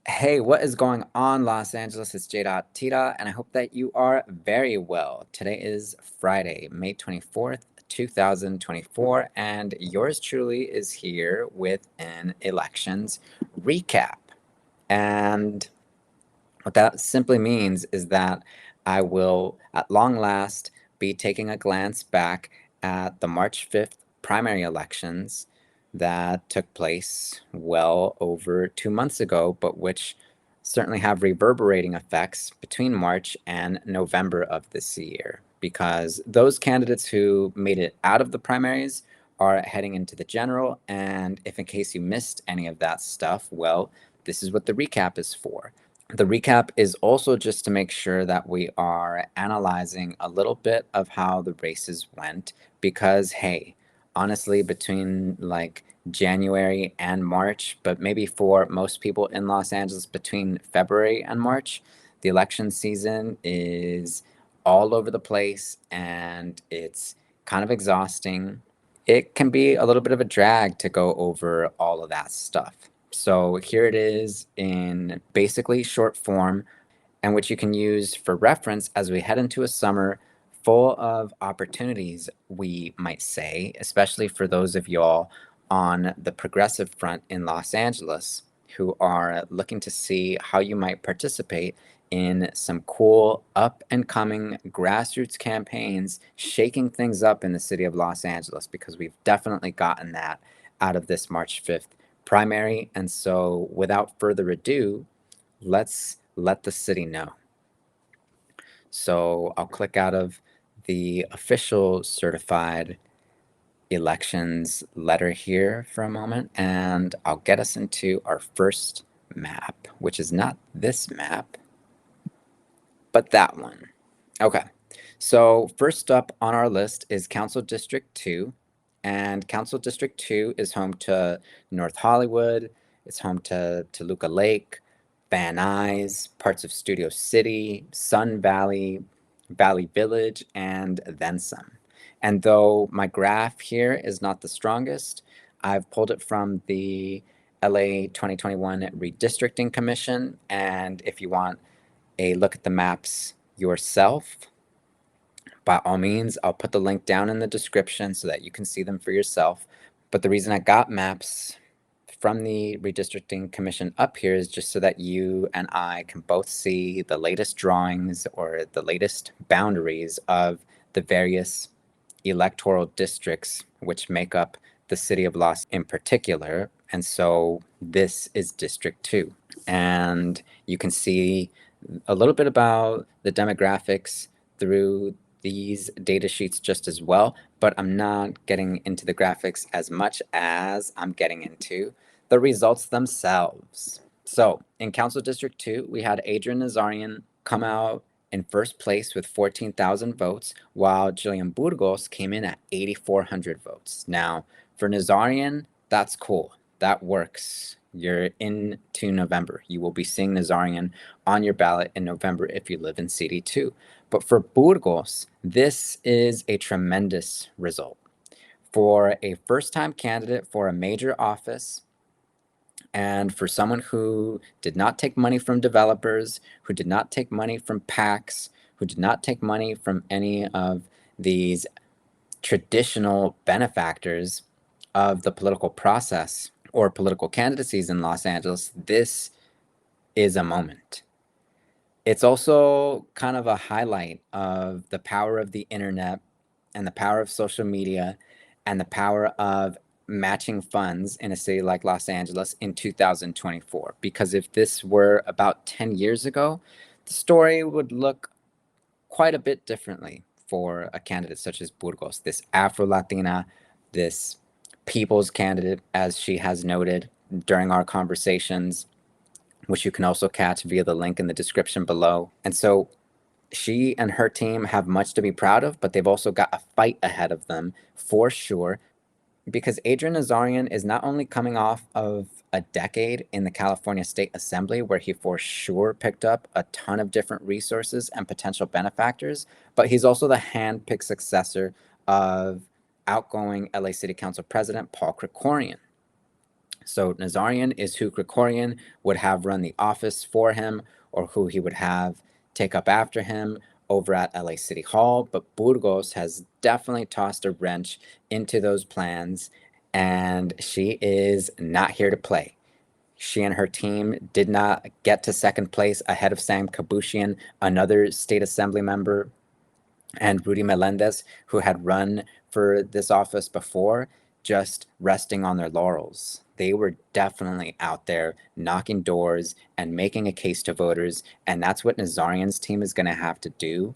Hey, what is going on, Los Angeles? It's J.Tita, and I hope that you are very well. Today is Friday, May 24th, 2024, and yours truly is here with an elections recap. And what that simply means is that I will, at long last, be taking a glance back at the March 5th primary elections that took place well over 2 months ago, but which certainly have reverberating effects between March and November of this year, because those candidates who made it out of the primaries are heading into the general. And if in case you missed any of that stuff, well, this is what the recap is for. The recap is also just to make sure that we are analyzing a little bit of how the races went, because, hey, honestly, between like January and March, but maybe for most people in Los Angeles between February and March, the election season is all over the place and it's kind of exhausting. It can be a little bit of a drag to go over all of that stuff. So here it is in basically short form, and which you can use for reference as we head into a summer full of opportunities, we might say, especially for those of y'all on the progressive front in Los Angeles who are looking to see how you might participate in some cool up and coming grassroots campaigns, shaking things up in the city of Los Angeles, because we've definitely gotten that out of this March 5th primary. And so without further ado, let's let the city know. So I'll click out of the official certified elections letter here for a moment, and I'll get us into our first map, which is not this map, but that one. Okay, so first up on our list is Council District 2, and Council District 2 is home to North Hollywood, it's home to Toluca Lake, Van Nuys, parts of Studio City, Sun Valley, Valley Village, and then some. And though my graph here is not the strongest, I've pulled it from the LA 2021 Redistricting Commission, and if you want a look at the maps yourself, by all means, I'll put the link down in the description so that you can see them for yourself. But the reason I got maps from the Redistricting Commission up here is just so that you and I can both see the latest drawings or the latest boundaries of the various electoral districts which make up the city of Los in particular. And so this is District 2. And you can see a little bit about the demographics through these data sheets just as well, but I'm not getting into the graphics as much as I'm getting into the results themselves. So in Council District 2, we had Adrian Nazarian come out in first place with 14,000 votes, while Jillian Burgos came in at 8,400 votes. Now, for Nazarian, that's cool. That works. You're into November. You will be seeing Nazarian on your ballot in November if you live in CD2. But for Burgos, this is a tremendous result. For a first-time candidate for a major office, and for someone who did not take money from developers, who did not take money from PACs, who did not take money from any of these traditional benefactors of the political process or political candidacies in Los Angeles, this is a moment. It's also kind of a highlight of the power of the internet and the power of social media and the power of matching funds in a city like Los Angeles in 2024. Because if this were about 10 years ago, the story would look quite a bit differently for a candidate such as Burgos, this Afro-Latina, this people's candidate, as she has noted during our conversations, which you can also catch via the link in the description below. And so she and her team have much to be proud of, but they've also got a fight ahead of them for sure, because Adrian Nazarian is not only coming off of a decade in the California State Assembly, where he for sure picked up a ton of different resources and potential benefactors, but he's also the hand-picked successor of outgoing LA City Council President Paul Krikorian. So Nazarian is who Krikorian would have run the office for him, or who he would have take up after him over at LA City Hall. But Burgos has definitely tossed a wrench into those plans, and she is not here to play. She and her team did not get to second place ahead of Sam Kabushian, another state assembly member, and Rudy Melendez, who had run for this office before, just resting on their laurels. They were definitely out there knocking doors and making a case to voters, and that's what Nazarian's team is going to have to do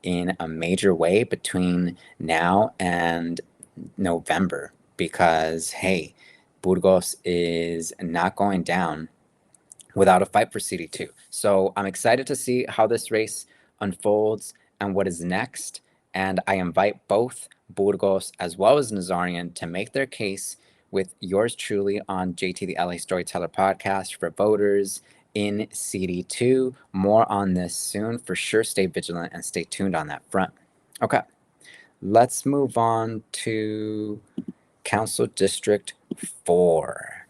in a major way between now and November, because, hey, Burgos is not going down without a fight for CD2. So I'm excited to see how this race unfolds and what is next. And I invite both Burgos as well as Nazarian to make their case with yours truly on JT the LA Storyteller podcast for voters in CD2. More on this soon. For sure, stay vigilant and stay tuned on that front. Okay, let's move on to Council District 4.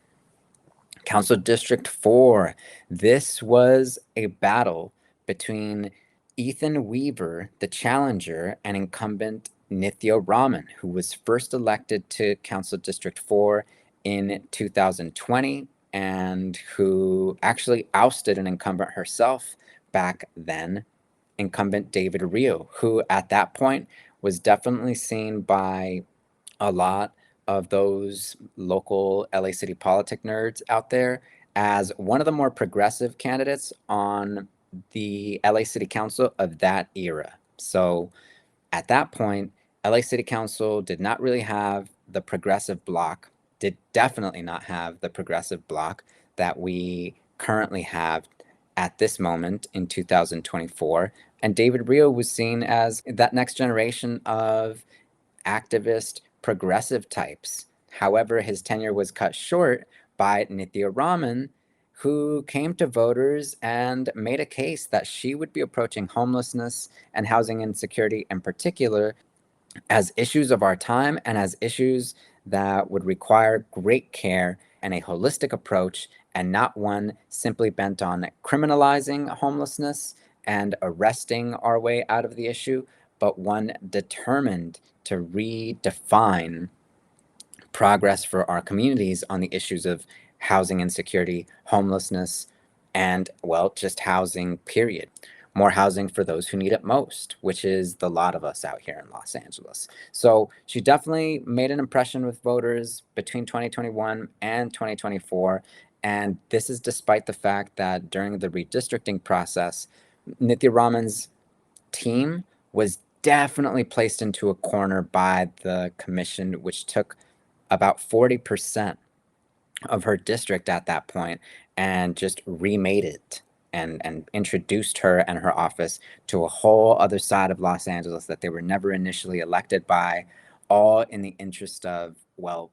Council District 4. This was a battle between Ethan Weaver, the challenger, and incumbent Nithya Raman, who was first elected to Council District 4 in 2020 and who actually ousted an incumbent herself back then, incumbent David Rio, who at that point was definitely seen by a lot of those local LA City politic nerds out there as one of the more progressive candidates on the LA City Council of that era. So at that point, LA City Council did not really have the progressive bloc, did definitely not have the progressive bloc that we currently have at this moment in 2024. And David Rio was seen as that next generation of activist progressive types. However, his tenure was cut short by Nithya Raman, who came to voters and made a case that she would be approaching homelessness and housing insecurity in particular as issues of our time and as issues that would require great care and a holistic approach, and not one simply bent on criminalizing homelessness and arresting our way out of the issue, but one determined to redefine progress for our communities on the issues of housing insecurity, homelessness, and, well, just housing, period. More housing for those who need it most, which is the lot of us out here in Los Angeles. So she definitely made an impression with voters between 2021 and 2024. And this is despite the fact that during the redistricting process, Nithya Raman's team was definitely placed into a corner by the commission, which took about 40% of her district at that point and just remade it and introduced her and her office to a whole other side of Los Angeles that they were never initially elected by, all in the interest of, well,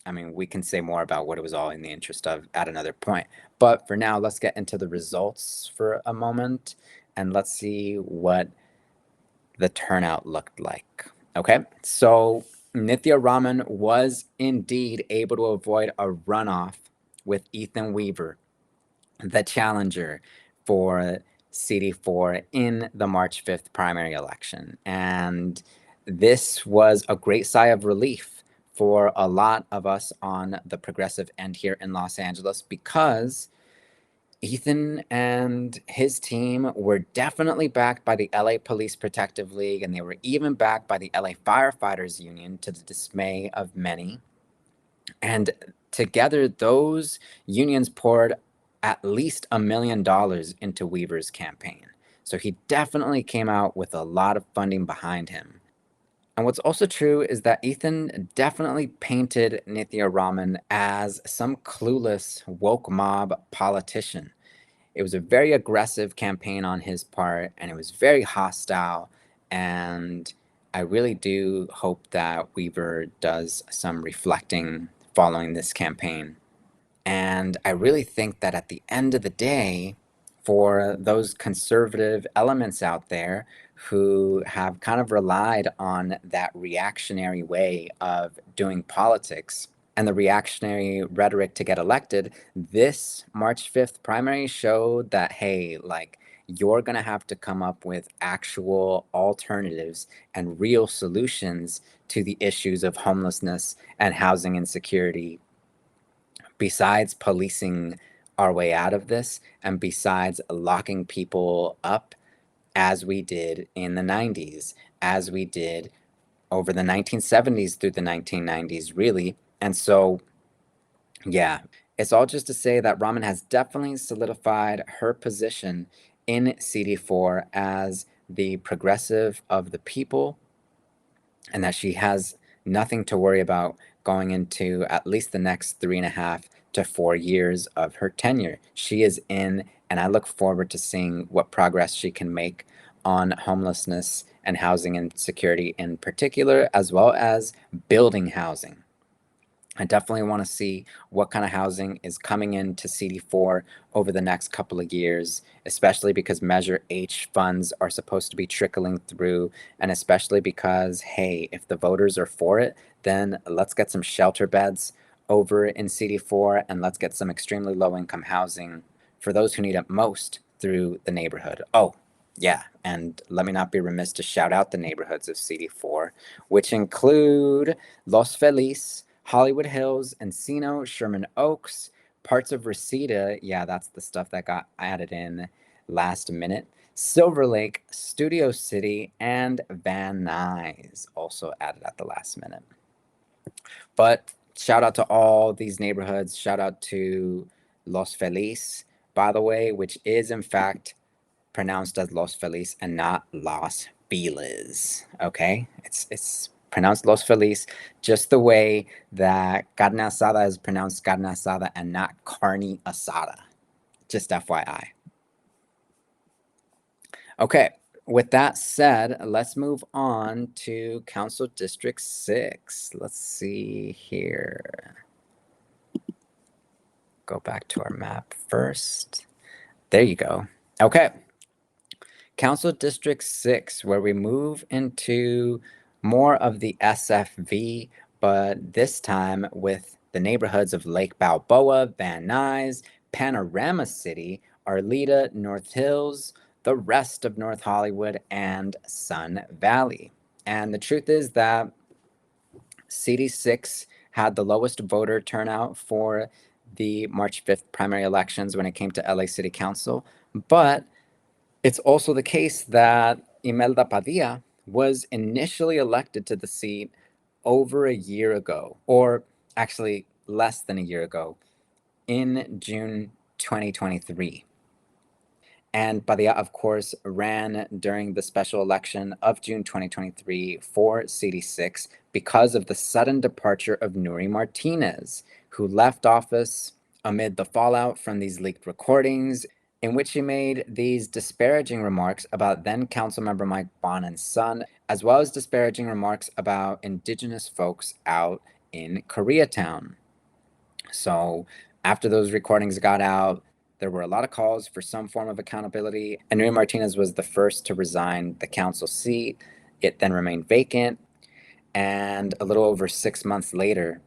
I mean, we can say more about what it was all in the interest of at another point. But for now, let's get into the results for a moment and let's see what the turnout looked like. Okay, so Nithya Raman was indeed able to avoid a runoff with Ethan Weaver, the challenger for CD4 in the March 5th primary election. And this was a great sigh of relief for a lot of us on the progressive end here in Los Angeles, because Ethan and his team were definitely backed by the LA Police Protective League, and they were even backed by the LA Firefighters Union, to the dismay of many. And together, those unions poured at least $1 million into Weaver's campaign. So he definitely came out with a lot of funding behind him. And what's also true is that Ethan definitely painted Nithya Raman as some clueless woke mob politician. It was a very aggressive campaign on his part, and it was very hostile. And I really do hope that Weaver does some reflecting following this campaign. And I really think that at the end of the day, for those conservative elements out there who have kind of relied on that reactionary way of doing politics, and the reactionary rhetoric to get elected, this March 5th primary showed that, hey, like, you're going to have to come up with actual alternatives and real solutions to the issues of homelessness and housing insecurity, besides policing our way out of this and besides locking people up as we did in the 90s, as we did over the 1970s through the 1990s, really. And so, yeah, it's all just to say that Raman has definitely solidified her position in CD4 as the progressive of the people, and that she has nothing to worry about going into at least the next 3.5 to 4 years of her tenure. She is in, and I look forward to seeing what progress she can make on homelessness and housing insecurity in particular, as well as building housing. I definitely want to see what kind of housing is coming into CD4 over the next couple of years, especially because Measure H funds are supposed to be trickling through, and especially because, hey, if the voters are for it, then let's get some shelter beds over in CD4, and let's get some extremely low-income housing for those who need it most through the neighborhood. Oh, yeah, and let me not be remiss to shout out the neighborhoods of CD4, which include Los Feliz, Hollywood Hills, Encino, Sherman Oaks, parts of Reseda. Yeah, that's the stuff that got added in last minute. Silver Lake, Studio City, and Van Nuys also added at the last minute. But shout out to all these neighborhoods. Shout out to Los Feliz, by the way, which is in fact pronounced as Los Feliz and not Los Feliz. Okay, it's pronounced Los Feliz, just the way that carne asada is pronounced carne asada and not carne asada. Just FYI. Okay, with that said, let's move on to Council District 6. Let's see here. Go back to our map first. There you go. Okay. Council District 6, where we move into more of the SFV, but this time with the neighborhoods of Lake Balboa, Van Nuys, Panorama City, Arleta, North Hills, the rest of North Hollywood, and Sun Valley. And the truth is that CD6 had the lowest voter turnout for the March 5th primary elections when it came to LA City Council, but it's also the case that Imelda Padilla was initially elected to the seat over a year ago, or actually less than a year ago, in June 2023. And Padilla, of course, ran during the special election of June 2023 for CD6 because of the sudden departure of Nuri Martinez, who left office amid the fallout from these leaked recordings, in which he made these disparaging remarks about then Councilmember Mike Bonan's son, as well as disparaging remarks about Indigenous folks out in Koreatown. So after those recordings got out, there were a lot of calls for some form of accountability, and Nuri Martinez was the first to resign the council seat. It then remained vacant, and a little over 6 months later,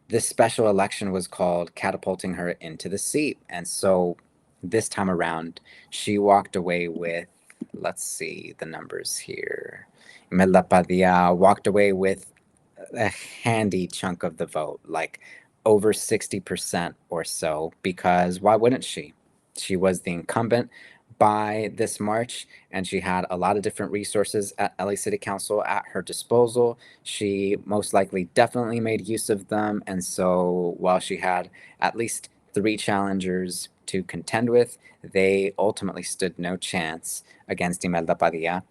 this special election was called, catapulting her into the seat. And so this time around, she walked away with, let's see the numbers here. Imelda Padilla walked away with a handy chunk of the vote, like over 60% or so, because why wouldn't she? She was the incumbent by this March, and she had a lot of different resources at LA City Council at her disposal. She most likely definitely made use of them, and so while she had at least 3 challengers to contend with, they ultimately stood no chance against Imelda Padilla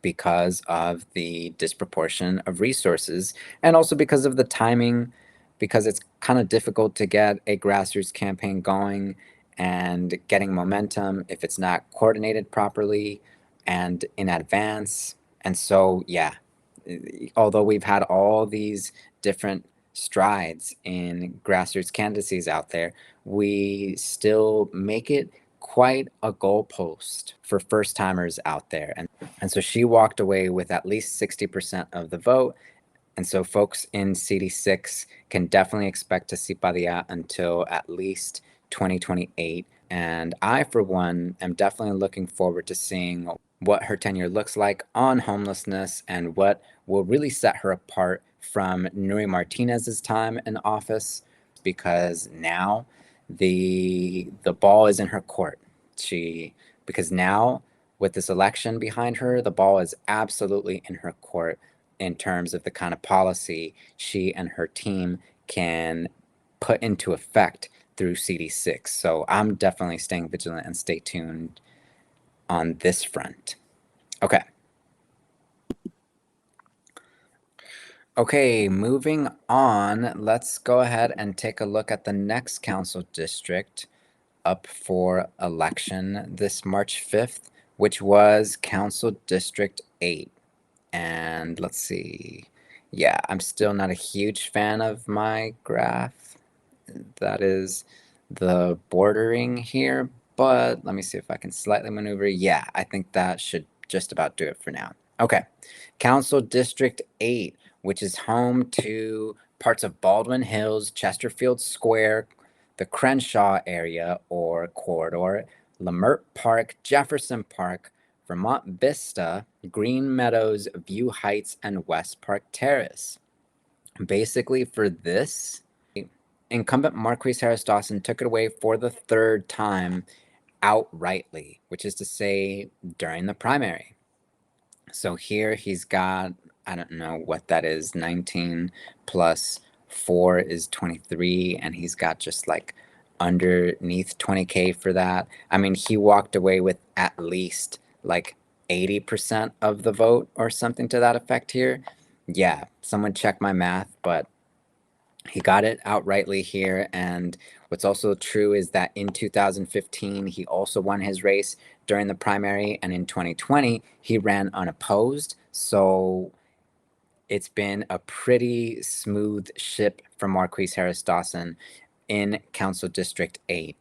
because of the disproportion of resources, and also because of the timing, because it's kind of difficult to get a grassroots campaign going and getting momentum if it's not coordinated properly and in advance. And so, yeah, although we've had all these different strides in grassroots candidacies out there, we still make it quite a goalpost for first timers out there. And so she walked away with at least 60% of the vote, And so folks in CD6 can definitely expect to see Padilla until at least 2028. And I, for one, am definitely looking forward to seeing what her tenure looks like on homelessness and what will really set her apart from Nuri Martinez's time in office, because now the ball is in her court. Because now with this election behind her, the ball is absolutely in her court in terms of the kind of policy she and her team can put into effect through CD6. So I'm definitely staying vigilant and stay tuned on this front. Okay. Okay, moving on, let's go ahead and take a look at the next council district up for election this March 5th, which was Council District 8. And let's see. Yeah, I'm still not a huge fan of my graph. That is the bordering here, but let me see if I can slightly maneuver. Yeah, I think that should just about do it for now. Okay, Council District 8, which is home to parts of Baldwin Hills, Chesterfield Square, the Crenshaw area or corridor, Lamert Park, Jefferson Park, Vermont Vista, Green Meadows, View Heights, and West Park Terrace. Basically, for this, incumbent Marqueece Harris-Dawson took it away for the third time outrightly, which is to say during the primary. So here he's got, I don't know what that is, 19 plus 4 is 23, and he's got just like underneath 20K for that. I mean, he walked away with at least like 80% of the vote or something to that effect here. Yeah, someone check my math, but he got it outrightly here. And what's also true is that in 2015, he also won his race during the primary. And in 2020, he ran unopposed. So it's been a pretty smooth ship for Marqueece Harris-Dawson in Council District 8.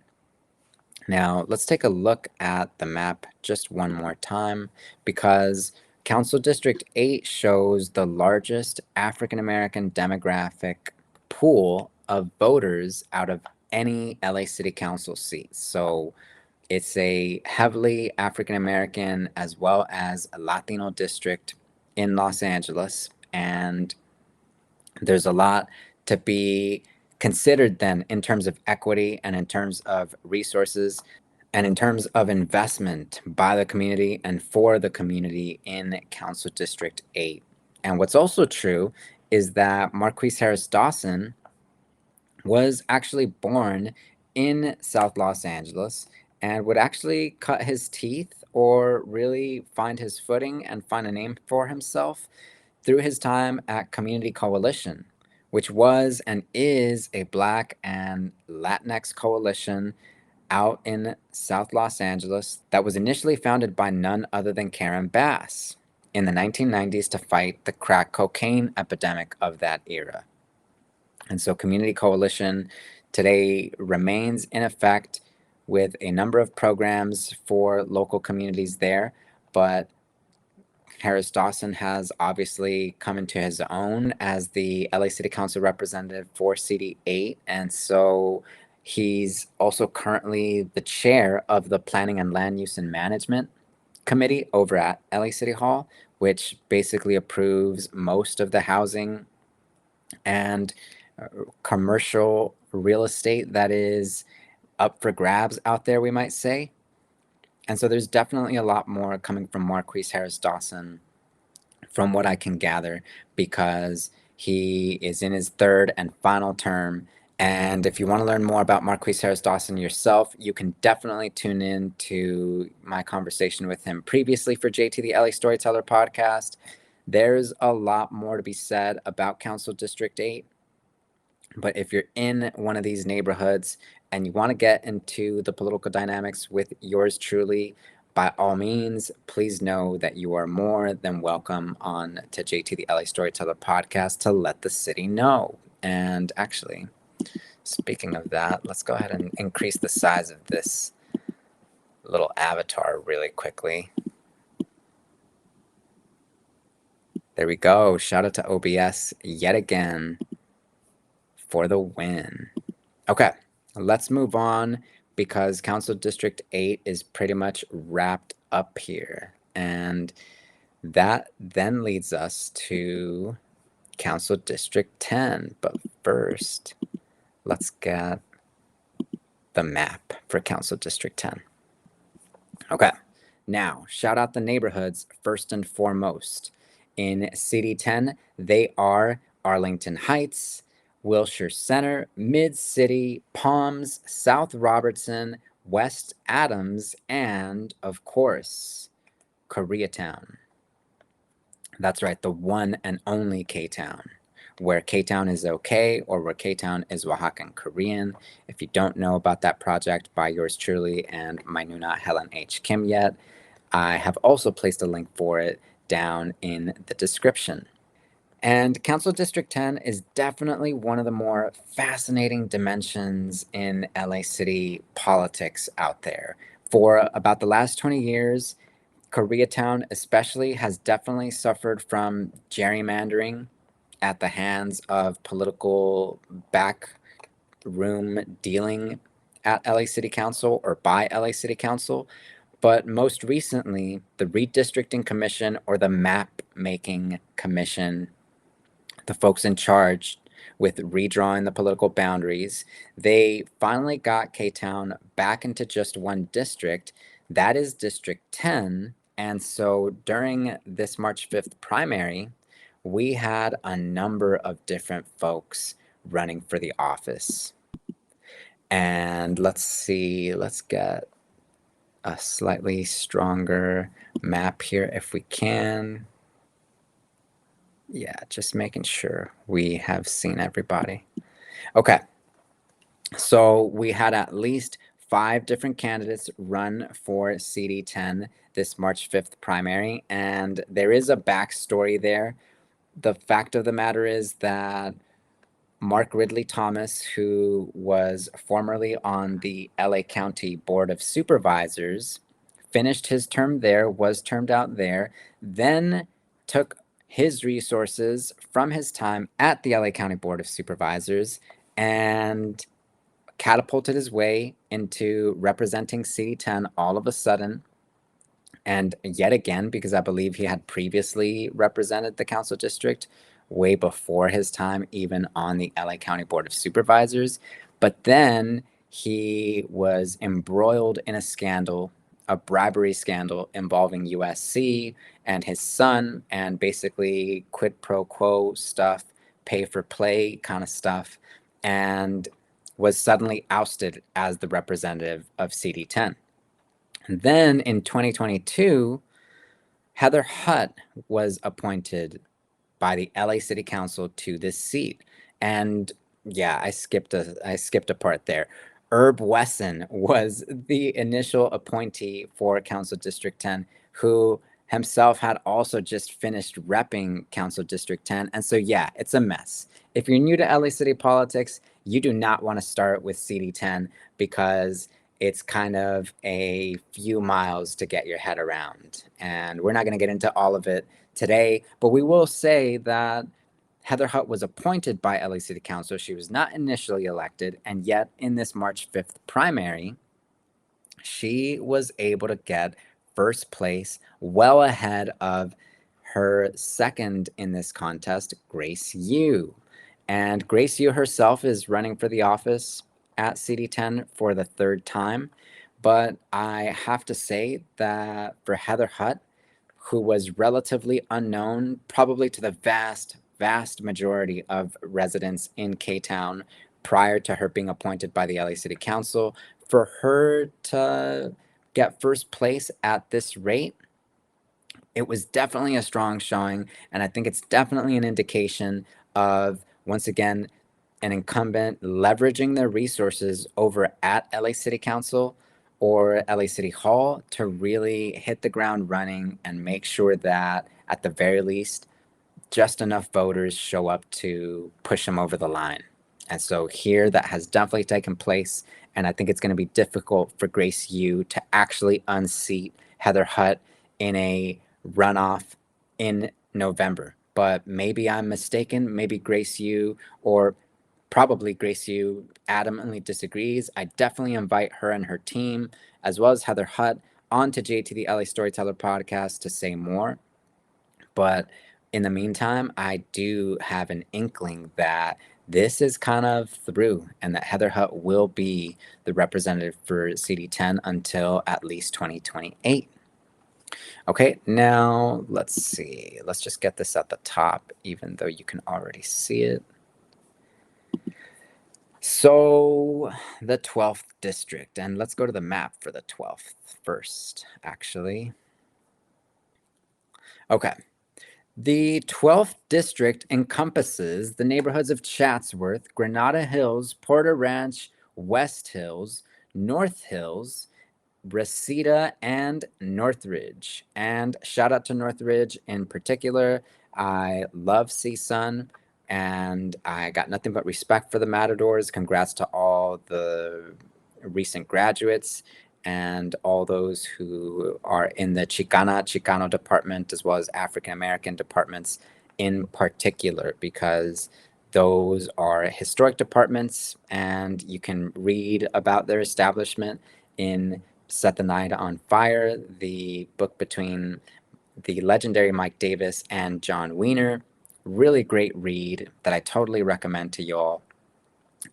Now, let's take a look at the map just one more time, because Council District 8 shows the largest African American demographic pool of voters out of any LA City Council seat. So it's a heavily African American as well as a Latino district in Los Angeles. And there's a lot to be considered then in terms of equity and in terms of resources and in terms of investment by the community and for the community in Council District 8. And what's also true is that Marqueece Harris-Dawson was actually born in South Los Angeles and would actually cut his teeth or really find his footing and find a name for himself through his time at Community Coalition, which was and is a Black and Latinx coalition out in South Los Angeles that was initially founded by none other than Karen Bass in the 1990s to fight the crack cocaine epidemic of that era. And so Community Coalition today remains in effect with a number of programs for local communities there, but Harris-Dawson has obviously come into his own as the LA City Council representative for CD8, and so he's also currently the chair of the Planning and Land Use and Management Committee over at LA City Hall, which basically approves most of the housing and commercial real estate that is up for grabs out there, we might say. And so there's definitely a lot more coming from Marqueece Harris-Dawson from what I can gather, because he is in his third and final term. And if you want to learn more about Marqueece Harris-Dawson yourself, you can definitely tune in to my conversation with him previously for JT the LA Storyteller podcast. There's a lot more to be said about Council District 8. But if you're in one of these neighborhoods and you want to get into the political dynamics with yours truly, by all means, please know that you are more than welcome on to JT the LA Storyteller podcast to let the city know. And actually, speaking of that, let's go ahead and increase the size of this little avatar really quickly. There we go. Shout out to OBS yet again for the win. Okay, let's move on because Council District 8 is pretty much wrapped up here. And that then leads us to Council District 10. But first, let's get the map for Council District 10. Okay, now shout out the neighborhoods first and foremost. In CD10, they are Arlington Heights, Wilshire Center, Mid-City, Palms, South Robertson, West Adams, and, of course, Koreatown. That's right, the one and only K-Town, where K-Town is okay or where K-Town is Oaxacan Korean. If you don't know about that project by yours truly and my Nuna Helen H. Kim yet, I have also placed a link for it down in the description. And Council District 10 is definitely one of the more fascinating dimensions in LA City politics out there. For about the last 20 years, Koreatown especially has definitely suffered from gerrymandering at the hands of political backroom dealing at LA City Council or by LA City Council. But most recently, the Redistricting Commission or the Map Making Commission, the folks in charge with redrawing the political boundaries, they finally got K-Town back into just one district. That is District 10. And so during this March 5th primary, we had a number of different folks running for the office. And let's see, let's get a slightly stronger map here if we can. Yeah, just making sure we have seen everybody. Okay, so we had at least 5 different candidates run for CD10 this March 5th primary, and there is a backstory there. The fact of the matter is that Mark Ridley Thomas, who was formerly on the LA County Board of Supervisors, finished his term there, was termed out there, then took his resources from his time at the LA County Board of Supervisors and catapulted his way into representing CD10 all of a sudden. And yet again, because I believe he had previously represented the council district way before his time, even on the LA County Board of Supervisors. But then he was embroiled in a scandal, a bribery scandal involving USC and his son, and basically quid pro quo stuff, pay for play kind of stuff, and was suddenly ousted as the representative of CD10. And then in 2022, Heather Hutt was appointed by the LA City Council to this seat. And yeah, I skipped a part there. Herb Wesson was the initial appointee for Council District 10, who himself had also just finished repping Council District 10. And so, yeah, it's a mess. If you're new to LA City politics, you do not want to start with CD10 because it's kind of a few miles to get your head around. And we're not going to get into all of it today, but we will say that Heather Hutt was appointed by LA City Council. She was not initially elected, and yet in this March 5th primary, she was able to get first place well ahead of her second in this contest, Grace Yu. And Grace Yu herself is running for the office at CD10 for the 3rd time. But I have to say that for Heather Hutt, who was relatively unknown, probably to the vast majority of residents in K-Town prior to her being appointed by the LA City Council, for her to get first place at this rate, it was definitely a strong showing. And I think it's definitely an indication of, once again, an incumbent leveraging their resources over at LA City Council or LA City Hall to really hit the ground running and make sure that, at the very least, just enough voters show up to push them over the line. And so here that has definitely taken place. And I think it's going to be difficult for Grace Yu to actually unseat Heather Hutt in a runoff in November. but maybe I'm mistaken. Maybe Grace Yu, or probably Grace Yu, adamantly disagrees. I definitely invite her and her team, as well as Heather Hutt, onto JT the LA Storyteller podcast to say more. But in the meantime, I do have an inkling that this is kind of through, and that Heather Hutt will be the representative for CD10 until at least 2028. Okay, now let's see. Let's just get this at the top, even though you can already see it. So the 12th district, and let's go to the map for the 12th first, actually. Okay. The 12th district encompasses the neighborhoods of Chatsworth, Granada Hills, Porter Ranch, West Hills, North Hills, Reseda, and Northridge. And shout out to Northridge in particular. I love CSUN, and I got nothing but respect for the Matadors. Congrats to all the recent graduates and all those who are in the Chicano department, as well as African American departments in particular, because those are historic departments, and you can read about their establishment in Set the Night on Fire, the book between the legendary Mike Davis and John Wiener. Really great read that I totally recommend to y'all.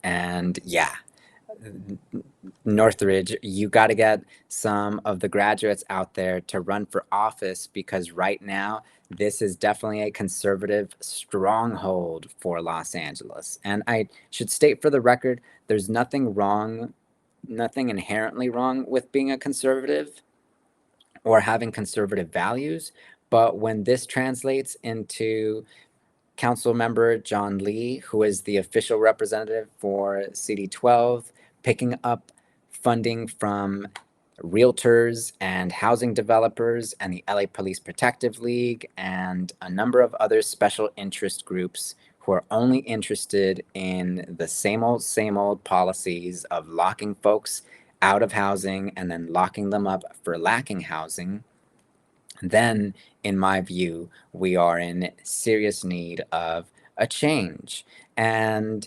And yeah, Northridge, you got to get some of the graduates out there to run for office, because right now this is definitely a conservative stronghold for Los Angeles. And I should state for the record, there's nothing inherently wrong with being a conservative or having conservative values. But when this translates into Council Member John Lee, who is the official representative for CD12, picking up funding from realtors and housing developers and the LA Police Protective League and a number of other special interest groups who are only interested in the same old policies of locking folks out of housing and then locking them up for lacking housing, then, in my view, we are in serious need of a change. And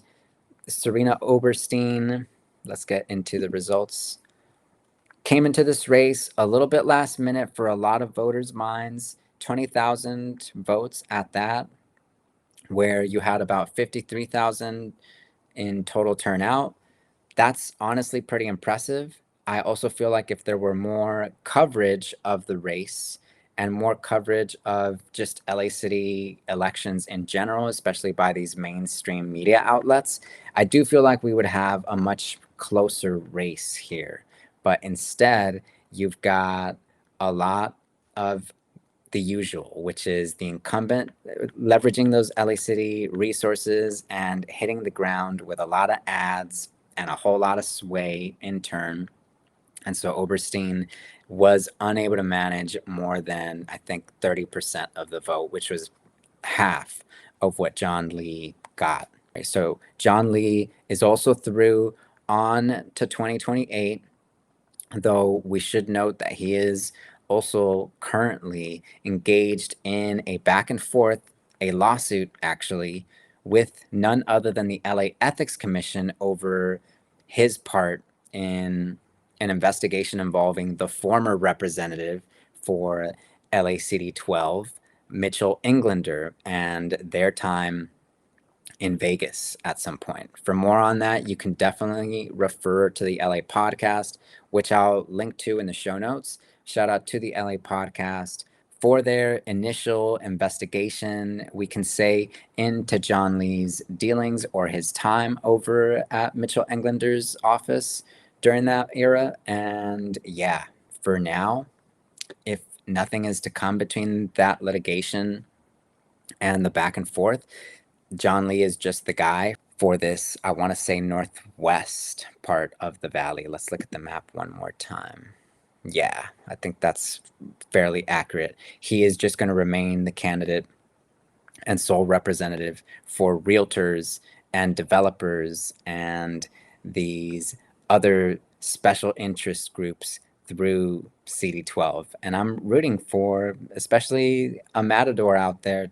Serena Oberstein, let's get into the results, came into this race a little bit last minute for a lot of voters' minds, 20,000 votes at that, where you had about 53,000 in total turnout. That's honestly pretty impressive. I also feel like if there were more coverage of the race and more coverage of just LA City elections in general, especially by these mainstream media outlets, I do feel like we would have a much closer race here. But instead, you've got a lot of the usual, which is the incumbent leveraging those LA City resources and hitting the ground with a lot of ads and a whole lot of sway in turn. And so Oberstein was unable to manage more than, I think, 30% of the vote, which was half of what John Lee got. So John Lee is also through on to 2028, though we should note that he is also currently engaged in a back and forth, a lawsuit actually, with none other than the LA Ethics Commission over his part in an investigation involving the former representative for LA City 12, Mitchell Englander, and their time in Vegas at some point. For more on that, you can definitely refer to the LA podcast, which I'll link to in the show notes. Shout out to the LA podcast for their initial investigation, we can say, into John Lee's dealings or his time over at Mitchell Englander's office during that era. And yeah, for now, if nothing is to come between that litigation and the back and forth, John Lee is just the guy for this, I want to say, northwest part of the valley. Let's look at the map one more time. Yeah, I think that's fairly accurate. He is just going to remain the candidate and sole representative for realtors and developers and these other special interest groups through CD12. And I'm rooting for, especially a matador out there,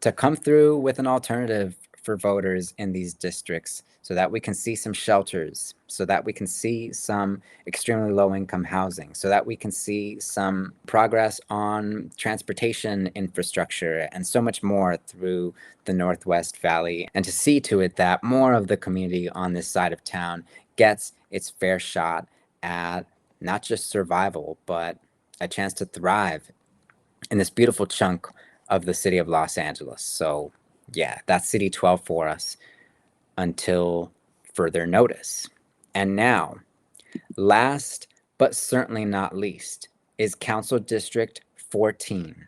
to come through with an alternative for voters in these districts so that we can see some shelters, so that we can see some extremely low income housing, so that we can see some progress on transportation infrastructure and so much more through the Northwest Valley, and to see to it that more of the community on this side of town gets its fair shot at not just survival, but a chance to thrive in this beautiful chunk of the city of Los Angeles. So yeah, that's City 12 for us until further notice. And now, last but certainly not least, is Council District 14.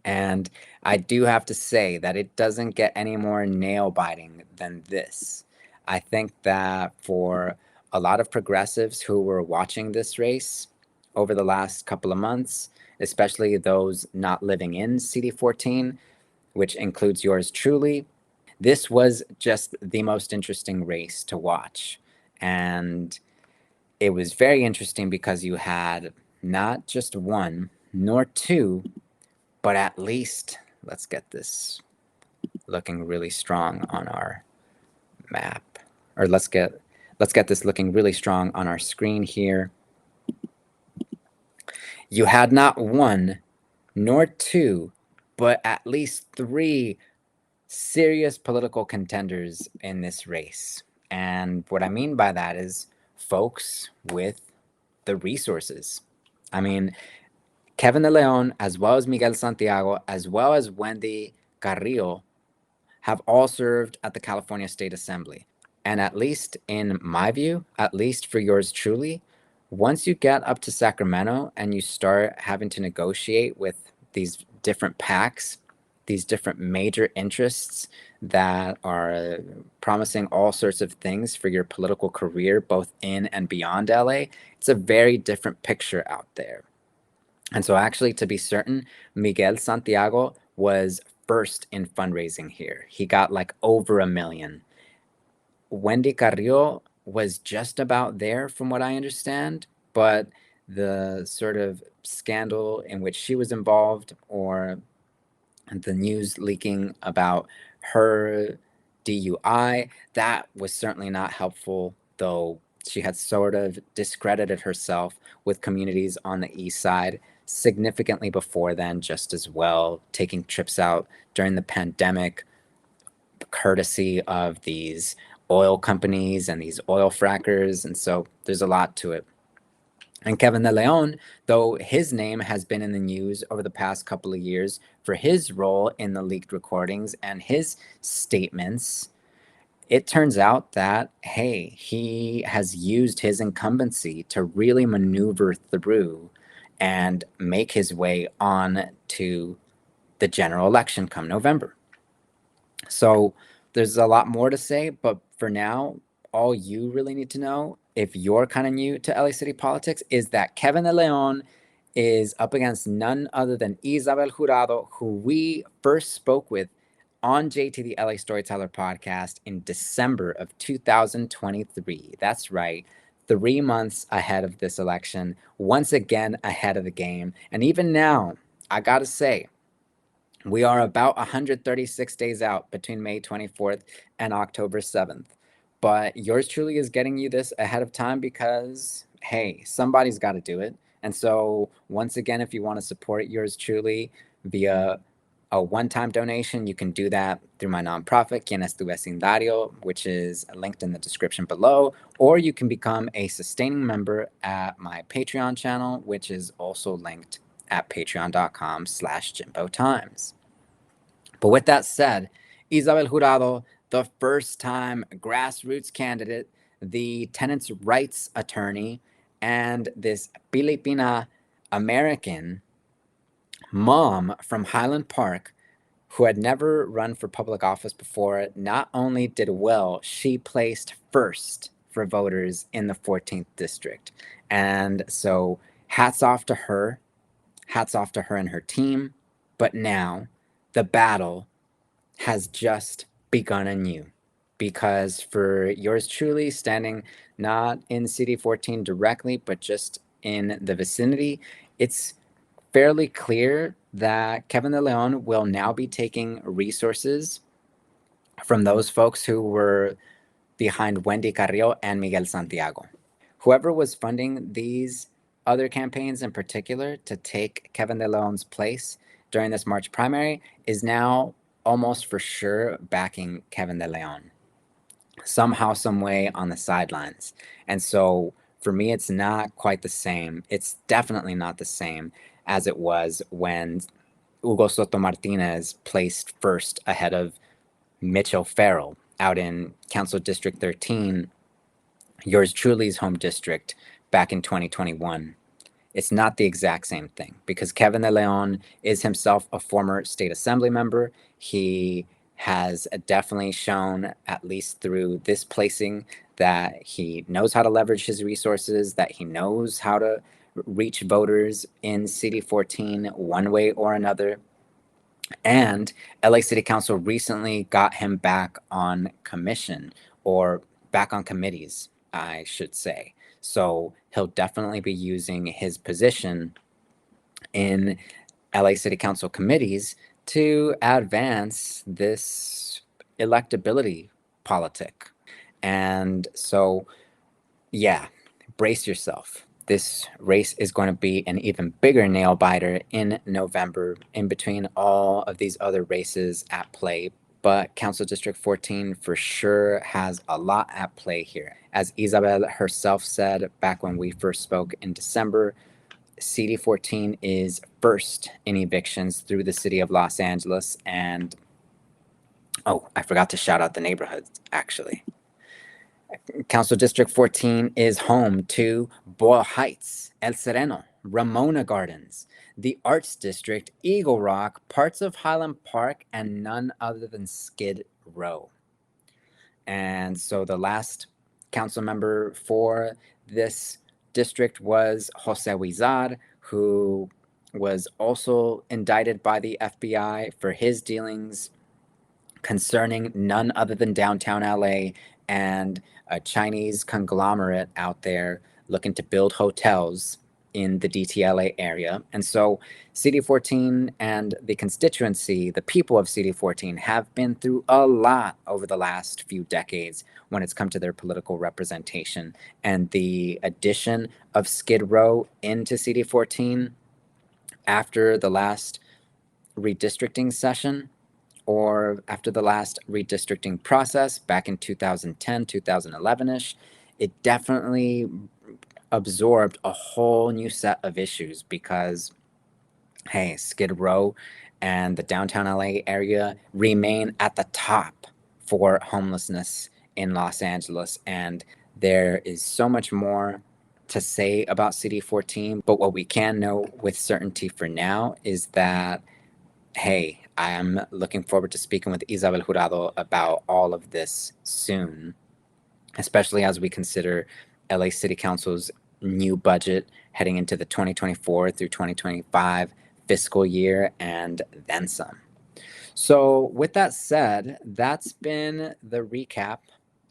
And I do have to say that it doesn't get any more nail biting than this. I think that for a lot of progressives who were watching this race over the last couple of months, especially those not living in CD14, which includes yours truly, this was just the most interesting race to watch. And it was very interesting because you had not just one nor two, but at least, let's get this looking really strong on our map, or let's get this looking really strong on our screen here. You had not one nor two, but at least three serious political contenders in this race. And what I mean by that is folks with the resources. I mean, Kevin De Leon, as well as Miguel Santiago, as well as Wendy Carrillo, have all served at the California State Assembly. And at least in my view, at least for yours truly, once you get up to Sacramento and you start having to negotiate with these different PACs, these different major interests that are promising all sorts of things for your political career, both in and beyond LA, it's a very different picture out there. And so actually, to be certain, Miguel Santiago was first in fundraising here. He got like over $1 million. Wendy Carrillo was just about there from what I understand, but the sort of scandal in which she was involved, or the news leaking about her DUI, that was certainly not helpful, though she had sort of discredited herself with communities on the east side significantly before then, just as well, taking trips out during the pandemic, courtesy of these oil companies and these oil frackers. And so there's a lot to it. And Kevin De Leon, though his name has been in the news over the past couple of years for his role in the leaked recordings and his statements, it turns out that, hey, he has used his incumbency to really maneuver through and make his way on to the general election come November. So there's a lot more to say, but for now, all you really need to know, if you're kind of new to LA City politics, is that Kevin De Leon is up against none other than Ysabel Jurado, who we first spoke with on JT the LA Storyteller podcast in December of 2023. That's right, 3 months ahead of this election, once again ahead of the game. And even now, I gotta say, we are about 136 days out between May 24th and October 7th. But yours truly is getting you this ahead of time because, hey, somebody's got to do it. And so, once again, if you want to support yours truly via a one-time donation, you can do that through my nonprofit, Quien es tu vecindario, which is linked in the description below, or you can become a sustaining member at my Patreon channel, which is also linked at patreon.com/Jimbo Times. But with that said, Ysabel Jurado, the first-time grassroots candidate, the tenants' rights attorney, and this Filipina American mom from Highland Park who had never run for public office before, not only did well, she placed first for voters in the 14th district. And so hats off to her and her team. But now the battle has just begun anew, because for yours truly, standing not in CD14 directly, but just in the vicinity, it's fairly clear that Kevin De Leon will now be taking resources from those folks who were behind Wendy Carrillo and Miguel Santiago. Whoever was funding these other campaigns in particular to take Kevin De Leon's place during this March primary is now almost for sure backing Kevin De Leon somehow, some way on the sidelines. And so for me, it's not quite the same. It's definitely not the same as it was when Hugo Soto Martinez placed first ahead of Mitch O'Farrell out in Council District 13, yours truly's home district, back in 2021. It's not the exact same thing because Kevin De Leon is himself a former state assembly member. He has definitely shown, at least through this placing, that he knows how to leverage his resources, that he knows how to reach voters in CD 14 one way or another. And LA City Council recently got him back on commission, or back on committees, I should say. So he'll definitely be using his position in LA City Council committees to advance this electability politic. And so, yeah, brace yourself. This race is going to be an even bigger nail biter in November, in between all of these other races at play. But Council District 14 for sure has a lot at play here. As Ysabel herself said back when we first spoke in December, CD 14 is first in evictions through the city of Los Angeles. And, oh, I forgot to shout out the neighborhoods, actually. Council District 14 is home to Boyle Heights, El Sereno, Ramona Gardens, the Arts District, Eagle Rock, parts of Highland Park, and none other than Skid Row. And so the last council member for this district was Jose Huizar, who was also indicted by the FBI for his dealings concerning none other than downtown LA and a Chinese conglomerate out there looking to build hotels in the DTLA area. And so CD14 and the constituency, the people of CD14, have been through a lot over the last few decades when it's come to their political representation. And the addition of Skid Row into CD14 after the last redistricting session, or after the last redistricting process back in 2010, 2011-ish, it definitely absorbed a whole new set of issues because, hey, Skid Row and the downtown LA area remain at the top for homelessness in Los Angeles. And there is so much more to say about CD 14, but what we can know with certainty for now is that, hey, I am looking forward to speaking with Ysabel Jurado about all of this soon, especially as we consider LA City Council's new budget heading into the 2024 through 2025 fiscal year and then some. So with that said, that's been the recap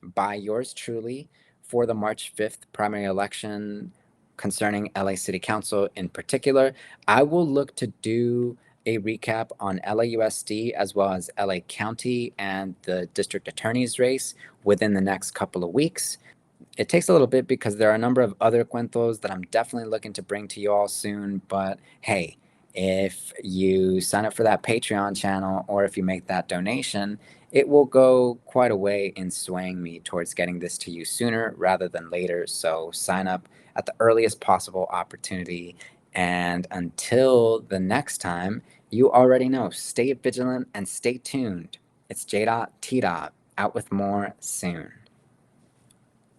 by yours truly for the March 5th primary election concerning LA City Council in particular. I will look to do a recap on LAUSD as well as LA County and the district attorney's race within the next couple of weeks. It takes a little bit because there are a number of other cuentos that I'm definitely looking to bring to you all soon. But hey, if you sign up for that Patreon channel or if you make that donation, it will go quite a way in swaying me towards getting this to you sooner rather than later. So sign up at the earliest possible opportunity. And until the next time, you already know, stay vigilant and stay tuned. It's J.T. out with more soon.